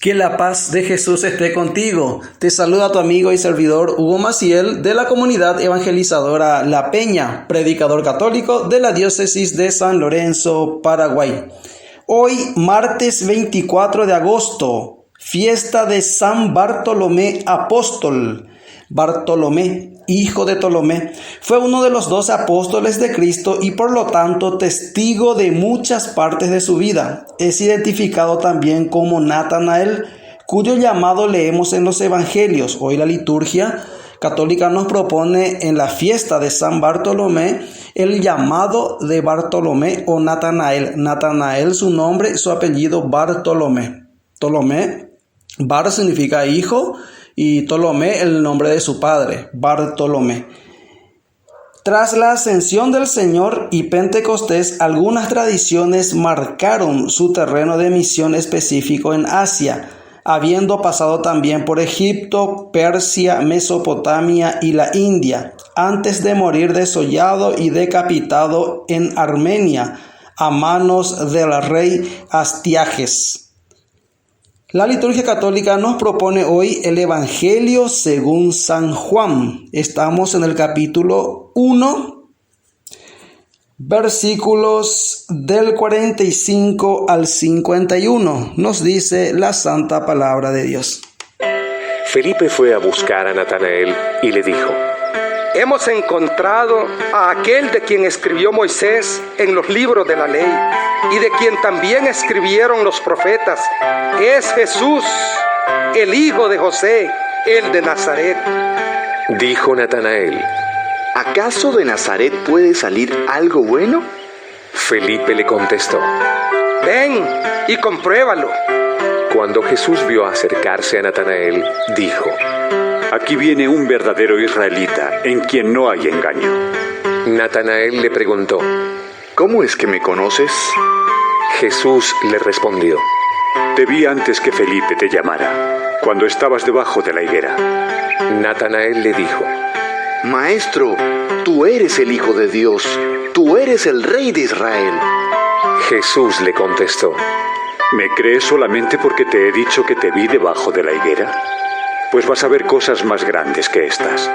Que la paz de Jesús esté contigo. Te saluda tu amigo y servidor Hugo Maciel de la comunidad evangelizadora La Peña, predicador católico de la diócesis de San Lorenzo, Paraguay. Hoy, martes 24 de agosto, fiesta de San Bartolomé Apóstol. Bartolomé, hijo de Ptolomé, fue uno de los 12 apóstoles de Cristo y por lo tanto testigo de muchas partes de su vida. Es identificado también como Natanael, cuyo llamado leemos en los evangelios. Hoy la liturgia católica nos propone en la fiesta de San Bartolomé el llamado de Bartolomé o Natanael. Natanael su nombre, su apellido Bartolomé. Ptolomé, Bar significa hijo, y Ptolomé el nombre de su padre, Bartolomé. Tras la ascensión del Señor y Pentecostés, algunas tradiciones marcaron su terreno de misión específico en Asia, habiendo pasado también por Egipto, Persia, Mesopotamia y la India, antes de morir desollado y decapitado en Armenia a manos del rey Astiages. La liturgia católica nos propone hoy el Evangelio según San Juan. Estamos en el capítulo 1, versículos del 45 al 51. Nos dice la santa palabra de Dios. Felipe fue a buscar a Natanael y le dijo: Hemos encontrado a aquel de quien escribió Moisés en los libros de la ley y de quien también escribieron los profetas. Es Jesús, el hijo de José, el de Nazaret. Dijo Natanael: ¿Acaso de Nazaret puede salir algo bueno? Felipe le contestó: Ven y compruébalo. Cuando Jesús vio acercarse a Natanael, dijo: Aquí viene un verdadero israelita, en quien no hay engaño. Natanael le preguntó: ¿Cómo es que me conoces? Jesús le respondió: Te vi antes que Felipe te llamara, cuando estabas debajo de la higuera. Natanael le dijo: Maestro, tú eres el Hijo de Dios, tú eres el Rey de Israel. Jesús le contestó: ¿Me crees solamente porque te he dicho que te vi debajo de la higuera? Pues vas a ver cosas más grandes que estas.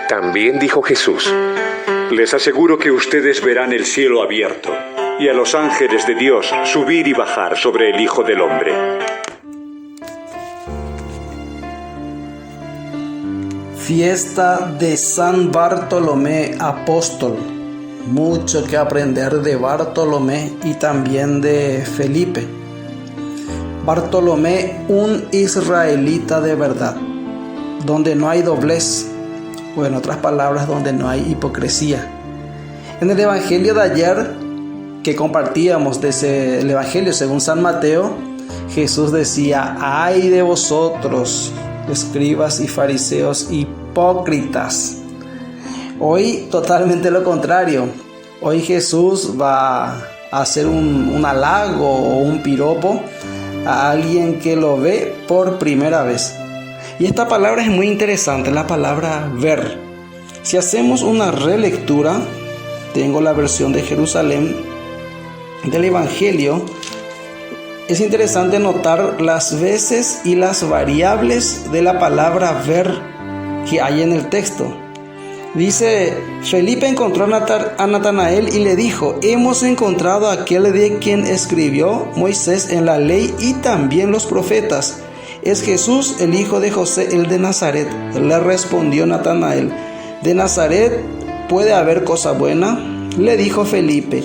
También dijo Jesús: Les aseguro que ustedes verán el cielo abierto y a los ángeles de Dios subir y bajar sobre el Hijo del Hombre. Fiesta de San Bartolomé Apóstol. Mucho que aprender de Bartolomé y también de Felipe. Bartolomé, un israelita de verdad, donde no hay doblez, o en otras palabras, donde no hay hipocresía. En el Evangelio de ayer que compartíamos, desde el Evangelio según San Mateo, Jesús decía: ¡ay de vosotros, escribas y fariseos hipócritas! Hoy totalmente lo contrario. Hoy Jesús va a hacer un halago o un piropo a alguien que lo ve por primera vez. Y esta palabra es muy interesante, la palabra ver. Si hacemos una relectura, tengo la versión de Jerusalén del Evangelio. Es interesante notar las veces y las variables de la palabra ver que hay en el texto. Dice: Felipe encontró a Natanael y le dijo: hemos encontrado a aquel de quien escribió Moisés en la ley y también los profetas. Es Jesús, el hijo de José, el de Nazaret. Le respondió Natanael: ¿de Nazaret puede haber cosa buena? Le dijo Felipe: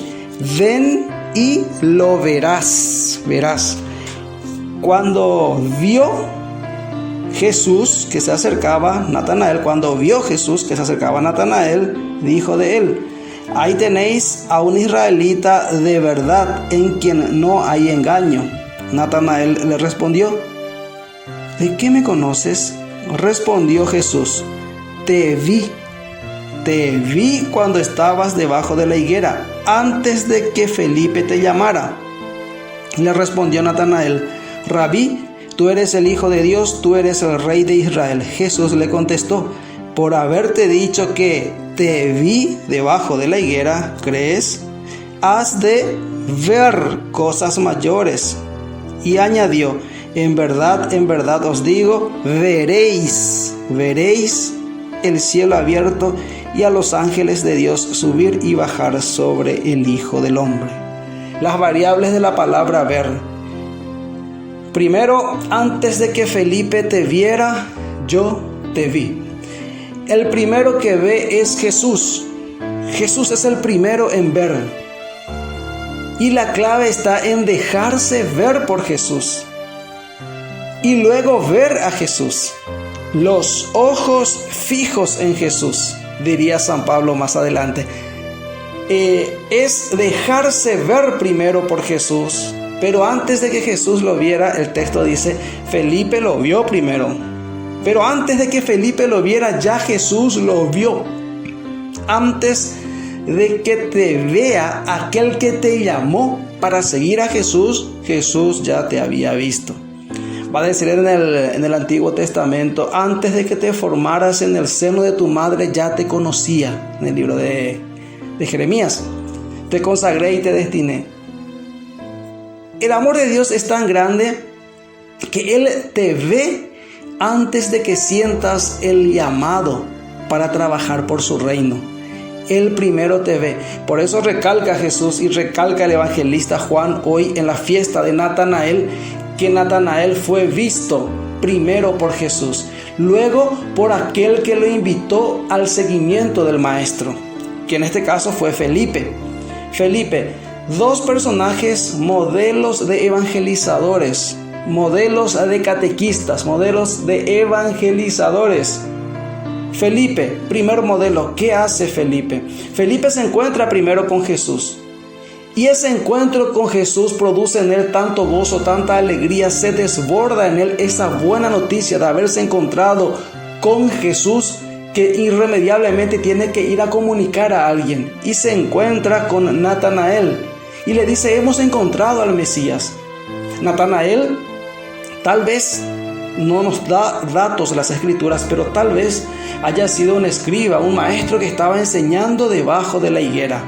ven y lo verás. Cuando vio Jesús que se acercaba, cuando vio Jesús que se acercaba a Natanael, dijo de él: ahí tenéis a un israelita de verdad, en quien no hay engaño. Natanael le respondió: ¿de qué me conoces? Respondió Jesús: te vi cuando estabas debajo de la higuera, antes de que Felipe te llamara. Le respondió Natanael: Rabí, tú eres el Hijo de Dios, tú eres el Rey de Israel. Jesús le contestó: por haberte dicho que te vi debajo de la higuera, ¿crees? Has de ver cosas mayores. Y añadió: en verdad os digo, veréis el cielo abierto y a los ángeles de Dios subir y bajar sobre el Hijo del Hombre. Las variables de la palabra ver. Primero, antes de que Felipe te viera, yo te vi. El primero que ve es Jesús. Jesús es el primero en ver. Y la clave está en dejarse ver por Jesús. Y luego ver a Jesús. Los ojos fijos en Jesús, diría San Pablo más adelante. Es dejarse ver primero por Jesús. Pero antes de que Jesús lo viera, el texto dice, Felipe lo vio primero. Pero antes de que Felipe lo viera, ya Jesús lo vio. Antes de que te vea aquel que te llamó para seguir a Jesús, Jesús ya te había visto. Va a decir en el Antiguo Testamento, antes de que te formaras en el seno de tu madre, ya te conocía. En el libro de Jeremías, te consagré y te destiné. El amor de Dios es tan grande que Él te ve antes de que sientas el llamado para trabajar por su reino. Él primero te ve. Por eso recalca Jesús y recalca el evangelista Juan hoy en la fiesta de Natanael, que Natanael fue visto primero por Jesús, luego por aquel que lo invitó al seguimiento del maestro, que en este caso fue Felipe. Dos personajes modelos de evangelizadores, modelos de catequistas, modelos de evangelizadores. Felipe, primer modelo. ¿Qué hace Felipe? Felipe se encuentra primero con Jesús. Y ese encuentro con Jesús produce en él tanto gozo, tanta alegría, se desborda en él esa buena noticia de haberse encontrado con Jesús, que irremediablemente tiene que ir a comunicar a alguien. Y se encuentra con Natanael y le dice, hemos encontrado al Mesías. Natanael tal vez no nos da datos de las escrituras, pero tal vez haya sido un escriba, un maestro que estaba enseñando debajo de la higuera.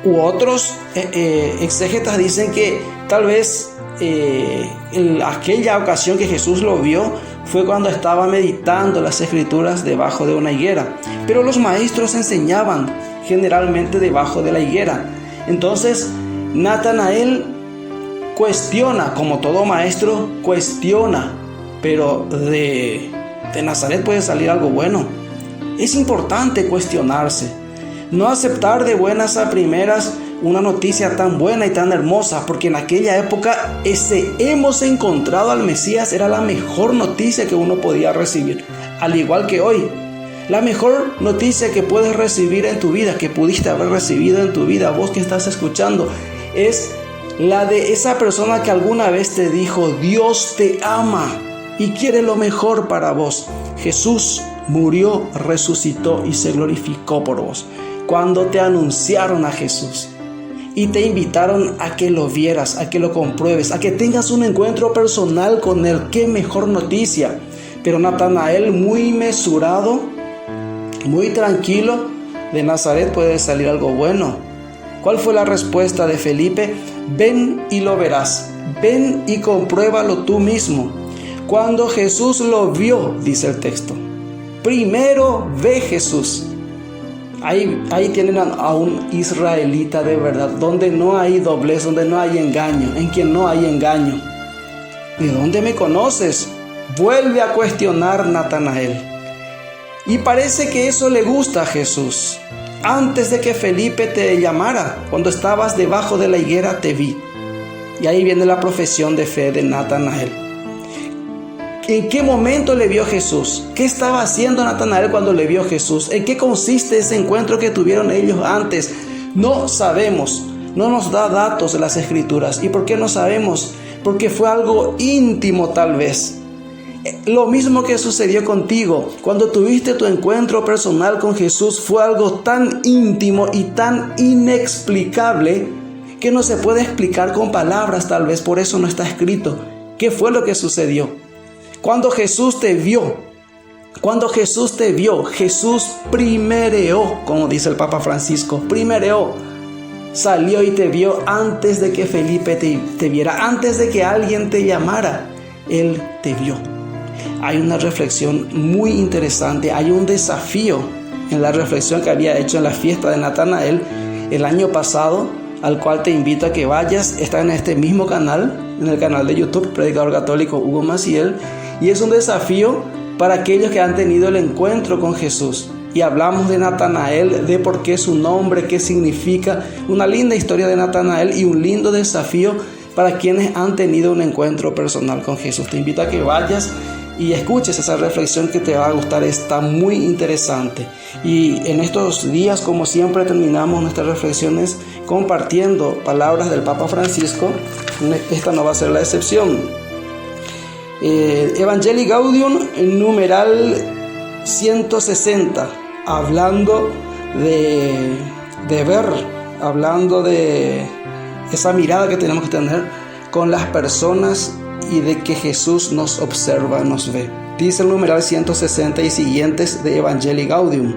U otros exégetas dicen que tal vez en aquella ocasión que Jesús lo vio fue cuando estaba meditando las escrituras debajo de una higuera. Pero los maestros enseñaban generalmente debajo de la higuera. Entonces Natanael cuestiona, como todo maestro cuestiona, pero de Nazaret puede salir algo bueno. Es importante cuestionarse, no aceptar de buenas a primeras una noticia tan buena y tan hermosa, porque en aquella época hemos encontrado al Mesías era la mejor noticia que uno podía recibir, al igual que hoy. La mejor noticia que puedes recibir en tu vida, que pudiste haber recibido en tu vida, vos que estás escuchando, es la de esa persona que alguna vez te dijo, Dios te ama y quiere lo mejor para vos. Jesús murió, resucitó y se glorificó por vos. Cuando te anunciaron a Jesús y te invitaron a que lo vieras, a que lo compruebes, a que tengas un encuentro personal con Él, qué mejor noticia. Pero Natanael, muy mesurado, muy tranquilo, de Nazaret puede salir algo bueno. ¿Cuál fue la respuesta de Felipe? Ven y lo verás, ven y compruébalo tú mismo. Cuando Jesús lo vio, dice el texto, primero ve Jesús. Ahí tienen a un israelita de verdad, donde no hay doblez, donde no hay engaño, en quien no hay engaño. ¿De dónde me conoces? Vuelve a cuestionar Natanael. Y parece que eso le gusta a Jesús. Antes de que Felipe te llamara, cuando estabas debajo de la higuera, te vi. Y ahí viene la profesión de fe de Natanael. ¿En qué momento le vio Jesús? ¿Qué estaba haciendo Natanael cuando le vio Jesús? ¿En qué consiste ese encuentro que tuvieron ellos antes? No sabemos, no nos da datos de las escrituras. ¿Y por qué no sabemos? Porque fue algo íntimo tal vez. Lo mismo que sucedió contigo, cuando tuviste tu encuentro personal con Jesús, fue algo tan íntimo y tan inexplicable que no se puede explicar con palabras tal vez, por eso no está escrito. ¿Qué fue lo que sucedió? Cuando Jesús te vio, Jesús primereó, como dice el Papa Francisco, primereó, salió y te vio antes de que Felipe te viera, antes de que alguien te llamara. Él te vio. Hay una reflexión muy interesante, hay un desafío en la reflexión que había hecho en la fiesta de Natanael el año pasado, al cual te invito a que vayas. Está en este mismo canal, en el canal de YouTube, Predicador Católico Hugo Maciel, y es un desafío para aquellos que han tenido el encuentro con Jesús. Y hablamos de Natanael, de por qué su nombre, qué significa, una linda historia de Natanael y un lindo desafío para quienes han tenido un encuentro personal con Jesús. Te invito a que vayas y escuches esa reflexión que te va a gustar, está muy interesante. Y en estos días, como siempre, terminamos nuestras reflexiones compartiendo palabras del Papa Francisco. Esta no va a ser la excepción. Evangelii Gaudium, numeral 160, hablando de ver, hablando de esa mirada que tenemos que tener con las personas y de que Jesús nos observa, nos ve. Dice el numeral 160 y siguientes de Evangelii Gaudium: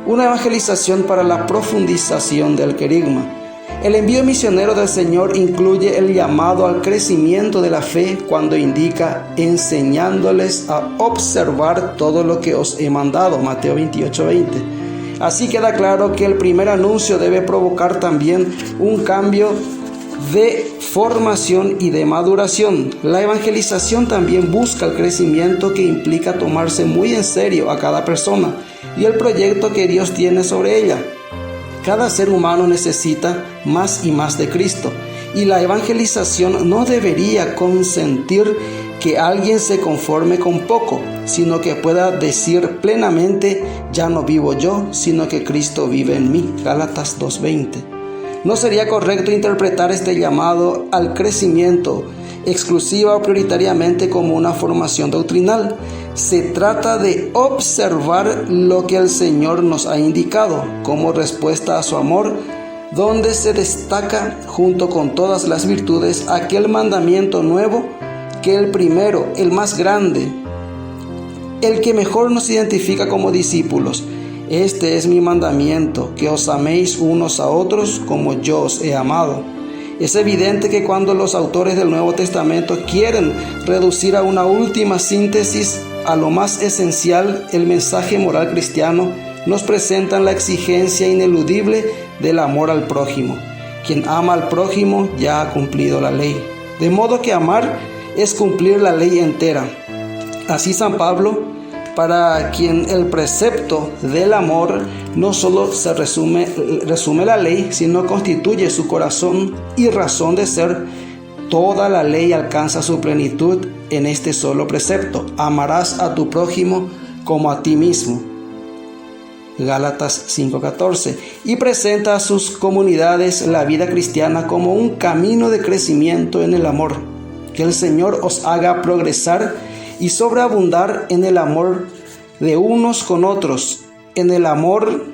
una evangelización para la profundización del querigma. El envío misionero del Señor incluye el llamado al crecimiento de la fe cuando indica enseñándoles a observar todo lo que os he mandado, Mateo 28:20. Así queda claro que el primer anuncio debe provocar también un cambio de formación y de maduración. La evangelización también busca el crecimiento que implica tomarse muy en serio a cada persona y el proyecto que Dios tiene sobre ella. Cada ser humano necesita más y más de Cristo, y la evangelización no debería consentir que alguien se conforme con poco, sino que pueda decir plenamente: ya no vivo yo, sino que Cristo vive en mí. Gálatas 2:20. No sería correcto interpretar este llamado al crecimiento exclusiva o prioritariamente como una formación doctrinal. Se trata de observar lo que el Señor nos ha indicado como respuesta a su amor, donde se destaca junto con todas las virtudes aquel mandamiento nuevo que el primero, el más grande, el que mejor nos identifica como discípulos. Este es mi mandamiento, que os améis unos a otros como yo os he amado. Es evidente que cuando los autores del Nuevo Testamento quieren reducir a una última síntesis a lo más esencial el mensaje moral cristiano, nos presentan la exigencia ineludible del amor al prójimo. Quien ama al prójimo ya ha cumplido la ley. De modo que amar es cumplir la ley entera. Así San Pablo, para quien el precepto del amor no solo se resume la ley, sino constituye su corazón y razón de ser, toda la ley alcanza su plenitud en este solo precepto: amarás a tu prójimo como a ti mismo. Gálatas 5:14. Y presenta a sus comunidades la vida cristiana como un camino de crecimiento en el amor. Que el Señor os haga progresar y sobreabundar en el amor de unos con otros, en el amor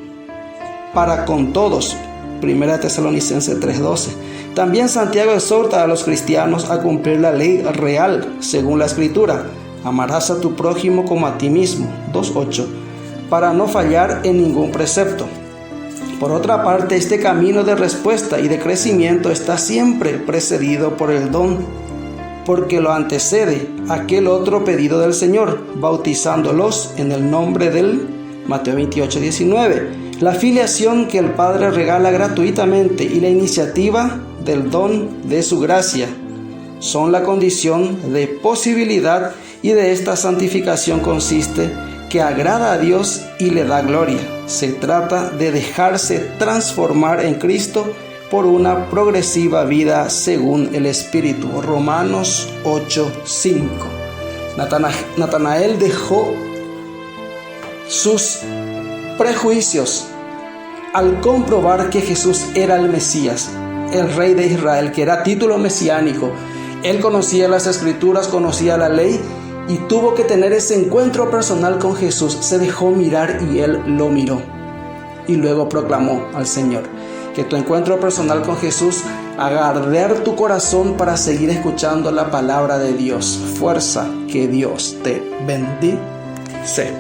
para con todos. 1 Tesalonicenses 3:12. También Santiago exhorta a los cristianos a cumplir la ley real, según la Escritura: amarás a tu prójimo como a ti mismo. 2:8. Para no fallar en ningún precepto. Por otra parte, este camino de respuesta y de crecimiento está siempre precedido por el don, porque lo antecede aquel otro pedido del Señor, bautizándolos en el nombre del Mateo 28:19, la filiación que el Padre regala gratuitamente y la iniciativa del don de su gracia son la condición de posibilidad, y de esta santificación consiste que agrada a Dios y le da gloria. Se trata de dejarse transformar en Cristo por una progresiva vida según el Espíritu. Romanos 8:5. Natanael dejó sus prejuicios al comprobar que Jesús era el Mesías, el Rey de Israel, que era título mesiánico. Él conocía las Escrituras, conocía la ley y tuvo que tener ese encuentro personal con Jesús. Se dejó mirar y él lo miró y luego proclamó al Señor. Que tu encuentro personal con Jesús haga arder tu corazón para seguir escuchando la palabra de Dios. Fuerza, que Dios te bendice.